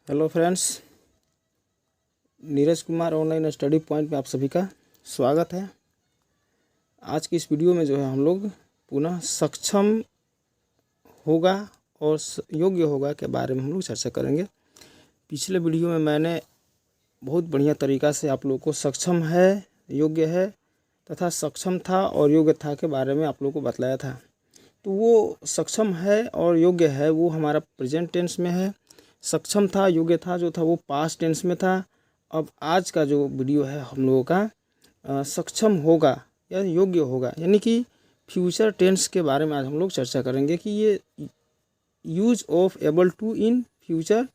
Hello friends, Neeraj Kumar online study point में आप सभी का स्वागत है। आज की इस वीडियो में जो है हम लोग पुनः सक्षम होगा और योग्य होगा के बारे में हम लोग चर्चा करेंगे। पिछले वीडियो में मैंने बहुत बढ़िया तरीक़ा से आप लोगों को सक्षम है, योग्य है तथा सक्षम था और योग्य था के बारे में आप लोगों को बतलाया था। तो वो सक्षम है और योग्य है वो हमारा प्रेजेंट टेंस में है। सक्षम था, योग्य था जो था वो पास्ट टेंस में था। अब आज का जो वीडियो है हम लोगों का सक्षम होगा या योग्य होगा यानी कि फ्यूचर टेंस के बारे में आज हम लोग चर्चा करेंगे कि ये use of able to in future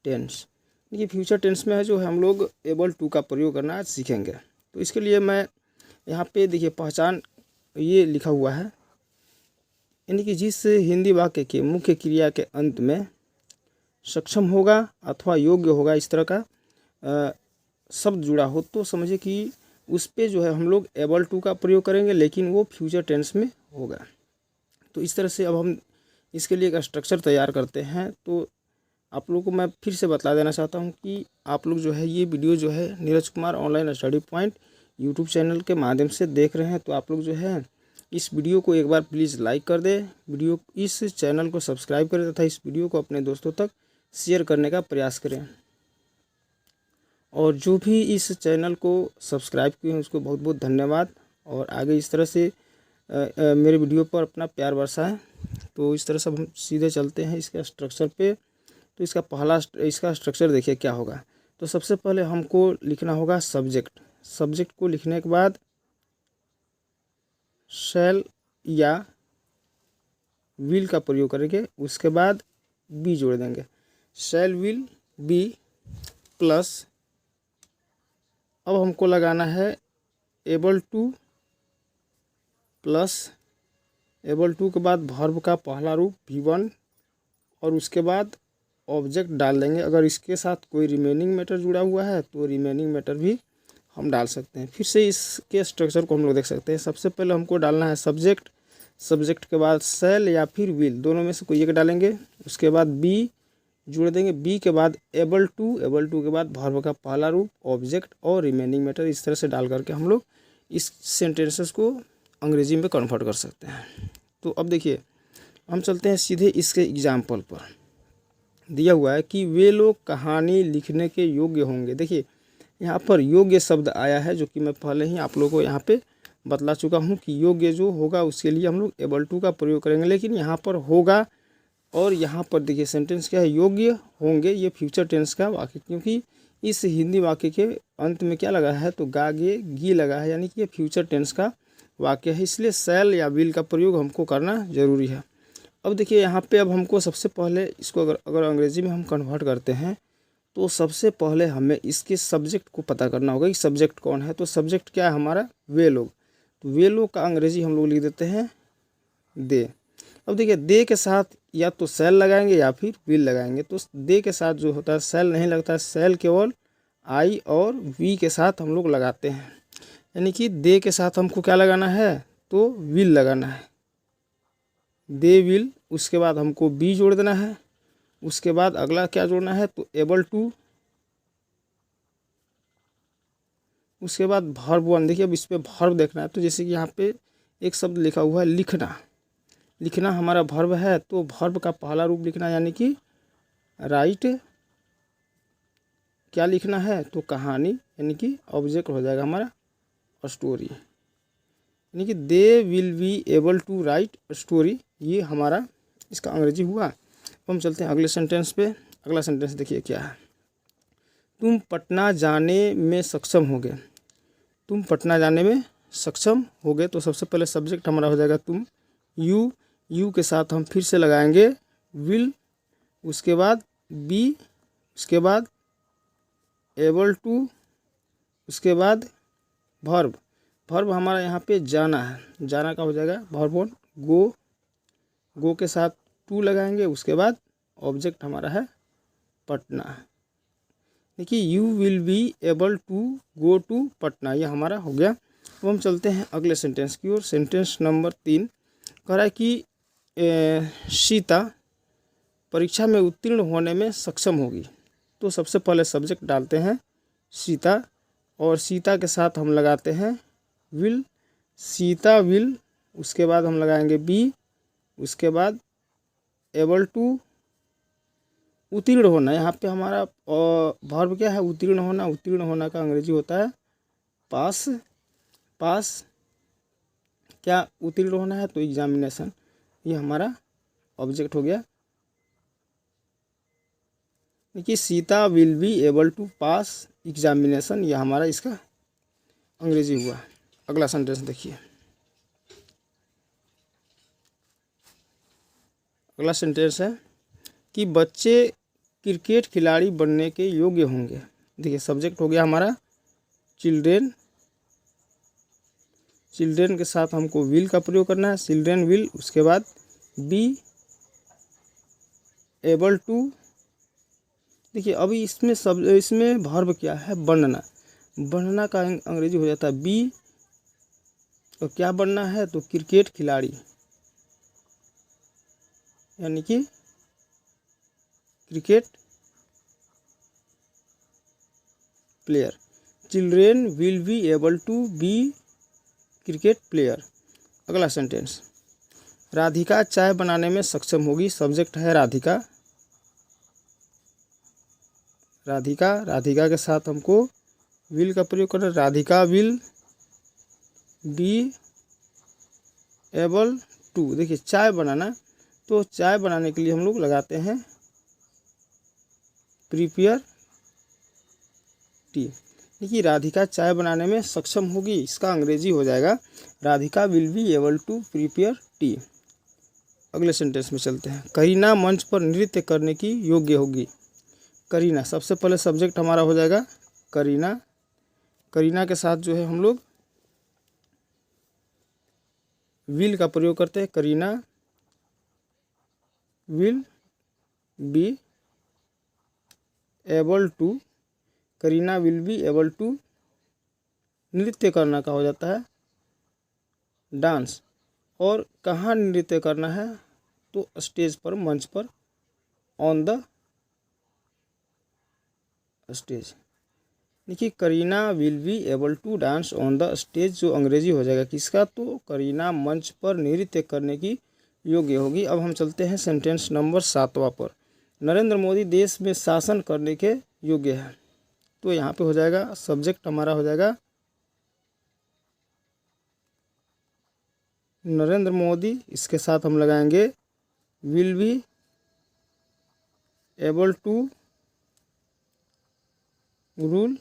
tense, यानी कि फ्यूचर टेंस में है जो है हम लोग एबल टू का प्रयोग करना आज सीखेंगे। तो इसके लिए मैं यहाँ पे देखिए पहचान ये लिखा हुआ है, यानी कि जिस हिंदी वाक्य के मुख्य क्रिया के अंत में सक्षम होगा अथवा योग्य होगा इस तरह का शब्द जुड़ा हो तो समझिए कि उस पे जो है हम लोग एबल टू का प्रयोग करेंगे, लेकिन वो फ्यूचर टेंस में होगा। तो इस तरह से अब हम इसके लिए एक स्ट्रक्चर तैयार करते हैं। तो आप लोगों को मैं फिर से बता देना चाहता हूँ कि आप लोग जो है ये वीडियो जो है Neeraj Kumar online study point YouTube channel के माध्यम से देख रहे हैं, तो आप लोग जो है इस वीडियो को एक बार प्लीज़ लाइक कर दें, इस चैनल को सब्सक्राइब करें तथा इस वीडियो को अपने दोस्तों तक शेयर करने का प्रयास करें। और जो भी इस चैनल को सब्सक्राइब किए हैं उसको बहुत बहुत धन्यवाद। और आगे इस तरह से मेरे वीडियो पर अपना प्यार बरसाएं। तो इस तरह से हम सीधे चलते हैं इसके स्ट्रक्चर पे। तो इसका स्ट्रक्चर देखिए क्या होगा। तो सबसे पहले हमको लिखना होगा सब्जेक्ट। सब्जेक्ट को लिखने के बाद शैल या विल का प्रयोग करेंगे, उसके बाद बी जोड़ देंगे। शैल विल बी प्लस अब हमको लगाना है able to plus able to के बाद वर्ब का पहला रूप V1 और उसके बाद ऑब्जेक्ट डाल देंगे। अगर इसके साथ कोई रिमेनिंग मैटर जुड़ा हुआ है तो रिमेनिंग मैटर भी हम डाल सकते हैं। फिर से इसके स्ट्रक्चर को हम लोग देख सकते हैं। सबसे पहले हमको डालना है सब्जेक्ट, सब्जेक्ट के बाद शैल या फिर विल, दोनों में से कोई एक डालेंगे। उसके बाद बी जोड़ देंगे, बी के बाद एबल टू के बाद वर्ब का पहला रूप, ऑब्जेक्ट और रिमेनिंग मैटर। इस तरह से डाल करके हम लोग इस सेंटेंसेस को अंग्रेजी में कन्वर्ट कर सकते हैं। तो अब देखिए हम चलते हैं सीधे इसके एग्जाम्पल पर। दिया हुआ है कि वे लोग कहानी लिखने के योग्य होंगे। देखिए यहाँ पर योग्य शब्द आया है जो कि मैं पहले ही आप लोगों को यहाँ पे बतला चुका हूँ कि योग्य जो होगा उसके लिए हम लोग एबल टू का प्रयोग करेंगे, लेकिन यहाँ पर होगा और यहाँ पर देखिए सेंटेंस क्या है, योग्य होंगे। ये फ्यूचर टेंस का वाक्य, क्योंकि इस हिंदी वाक्य के अंत में क्या लगा है तो गा गे गी लगा है, यानी कि ये फ्यूचर टेंस का वाक्य है, इसलिए शैल या विल का प्रयोग हमको करना जरूरी है। अब देखिए यहाँ पे अब हमको सबसे पहले इसको अगर अंग्रेजी में हम कन्वर्ट करते हैं तो सबसे पहले हमें इसके सब्जेक्ट को पता करना होगा कि सब्जेक्ट कौन है। तो सब्जेक्ट क्या है हमारा, वे लोग। तो वे लोग का अंग्रेजी हम लोग लिख देते हैं दे। अब देखिए दे के साथ या तो शैल लगाएंगे या फिर विल लगाएंगे। तो दे के साथ जो होता है शैल नहीं लगता है, शैल केवल आई और वी के साथ हम लोग लगाते हैं। यानी कि दे के साथ हमको क्या लगाना है तो विल लगाना है, दे विल। उसके बाद हमको बी जोड़ देना है। उसके बाद अगला क्या जोड़ना है तो एबल टू। उसके बाद वर्ब वन। देखिए अब इस पर वर्ब देखना है। तो जैसे कि यहाँ पे एक शब्द लिखा हुआ है लिखना, लिखना हमारा वर्ब है तो वर्ब का पहला रूप लिखना, यानी कि राइट। क्या लिखना है तो कहानी, यानी कि ऑब्जेक्ट हो जाएगा हमारा स्टोरी, यानी कि they will be able to write story. ये हमारा इसका अंग्रेजी हुआ। अब हम चलते हैं अगले सेंटेंस पे। अगला सेंटेंस देखिए क्या है, तुम पटना जाने में सक्षम होगे। तुम पटना जाने में सक्षम होगे। तो सबसे पहले सब्जेक्ट हमारा हो जाएगा तुम, यू के साथ हम फिर से लगाएंगे विल। उसके बाद बी, उसके बाद एबल टू, उसके बाद वर्ब हमारा यहाँ पे जाना है, जाना का हो जाएगा वर्ब वन। गो के साथ टू लगाएंगे। उसके बाद ऑब्जेक्ट हमारा है पटना। देखिए you will be able to go to Patna, ये हमारा हो गया। अब हम चलते हैं अगले सेंटेंस की ओर। सेंटेंस नंबर 3 कह रहा है कि सीता परीक्षा में उत्तीर्ण होने में सक्षम होगी। तो सबसे पहले सब्जेक्ट डालते हैं सीता, और सीता के साथ हम लगाते हैं विल, सीता विल। उसके बाद हम लगाएंगे बी, उसके बाद एबल टू, उत्तीर्ण होना। यहाँ पे हमारा वर्ब क्या है, उत्तीर्ण होना। उत्तीर्ण होना का अंग्रेजी होता है पास। पास क्या उत्तीर्ण होना है, तो एग्जामिनेशन। ये हमारा ऑब्जेक्ट हो गया। देखिए Sita will be able to pass examination, यह हमारा इसका अंग्रेजी हुआ। अगला सेंटेंस देखिए। अगला सेंटेंस है कि बच्चे क्रिकेट खिलाड़ी बनने के योग्य होंगे। देखिए सब्जेक्ट हो गया हमारा चिल्ड्रेन। चिल्ड्रेन के साथ हमको विल का प्रयोग करना है, चिल्ड्रेन विल। उसके बाद बी एबल टू। देखिए अभी इसमें वर्ब क्या है, बनना। बनना का अंग्रेजी हो जाता है बी, और क्या बनना है, तो क्रिकेट खिलाड़ी, यानी कि cricket player. Children will be able to be cricket player. अगला सेंटेंस, राधिका चाय बनाने में सक्षम होगी। सब्जेक्ट है राधिका। राधिका, राधिका के साथ हमको विल का प्रयोग करना। Radhika will be able to. देखिए चाय बनाना, तो चाय बनाने के लिए हम लोग लगाते हैं प्रिपेयर टी। देखिए राधिका चाय बनाने में सक्षम होगी, इसका अंग्रेजी हो जाएगा Radhika will be able to prepare tea. अगले सेंटेंस में चलते हैं। करीना मंच पर नृत्य करने की योग्य होगी। करीना, सबसे पहले सब्जेक्ट हमारा हो जाएगा करीना। करीना के साथ जो है हम लोग विल का प्रयोग करते हैं। Kareena will be able to, Kareena will be able to, नृत्य करना का हो जाता है डांस। और कहाँ नृत्य करना है, तो स्टेज पर, मंच पर, ऑन द स्टेज। देखिए Kareena will be able to dance on the stage, जो अंग्रेजी हो जाएगा किसका, तो करीना मंच पर नृत्य करने की योग्य होगी। अब हम चलते हैं सेंटेंस नंबर 7वां पर। नरेंद्र मोदी देश में शासन करने के योग्य है। तो यहाँ पे हो जाएगा सब्जेक्ट हमारा हो जाएगा नरेंद्र मोदी। इसके साथ हम लगाएंगे will be able to rule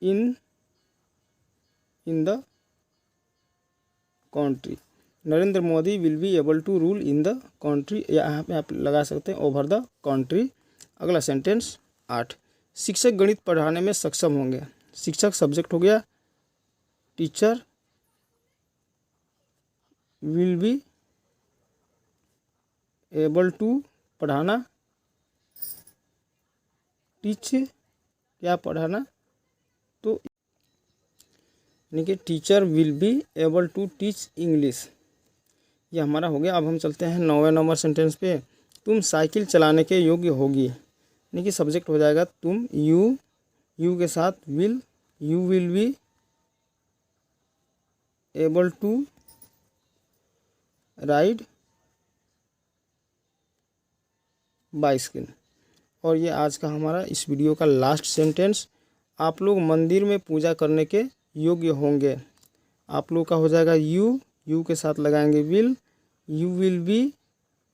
in the country. Narendra Modi will be able to rule in the country, यहाँ पे आप लगा सकते हैं ओवर द कंट्री। अगला सेंटेंस 8, शिक्षक गणित पढ़ाने में सक्षम होंगे। शिक्षक सब्जेक्ट हो गया teacher will be able to, पढ़ाना, टीच, क्या पढ़ाना, तो यानी कि teacher will be able to teach English. ये हमारा हो गया। अब हम चलते हैं 9वें नंबर सेंटेंस पे। तुम साइकिल चलाने के योग्य होगी, यानी कि सब्जेक्ट हो जाएगा तुम, यू के साथ will, you will be able to ride bicycle. और ये आज का हमारा इस वीडियो का लास्ट सेंटेंस, आप लोग मंदिर में पूजा करने के योग्य होंगे। आप लोग का हो जाएगा यू के साथ लगाएंगे विल, यू विल बी,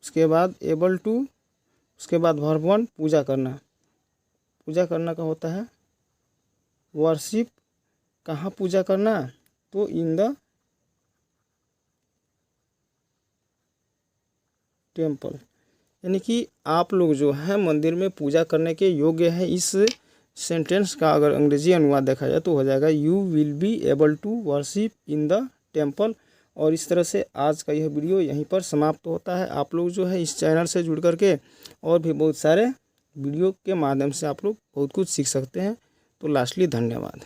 उसके बाद एबल टू, उसके बाद वर्ब 1 पूजा करना। पूजा करना का होता है वर्शिप। कहाँ पूजा करना, तो इन द टेम्पल, यानी कि आप लोग जो है मंदिर में पूजा करने के योग्य हैं। इस सेंटेंस का अगर अंग्रेजी अनुवाद देखा जाए तो हो जाएगा you will be able to worship in the temple. और इस तरह से आज का यह वीडियो यहीं पर समाप्त होता है। आप लोग जो है इस चैनल से जुड़ करके और भी बहुत सारे वीडियो के माध्यम से आप लोग बहुत कुछ सीख सकते हैं। तो लास्टली धन्यवाद।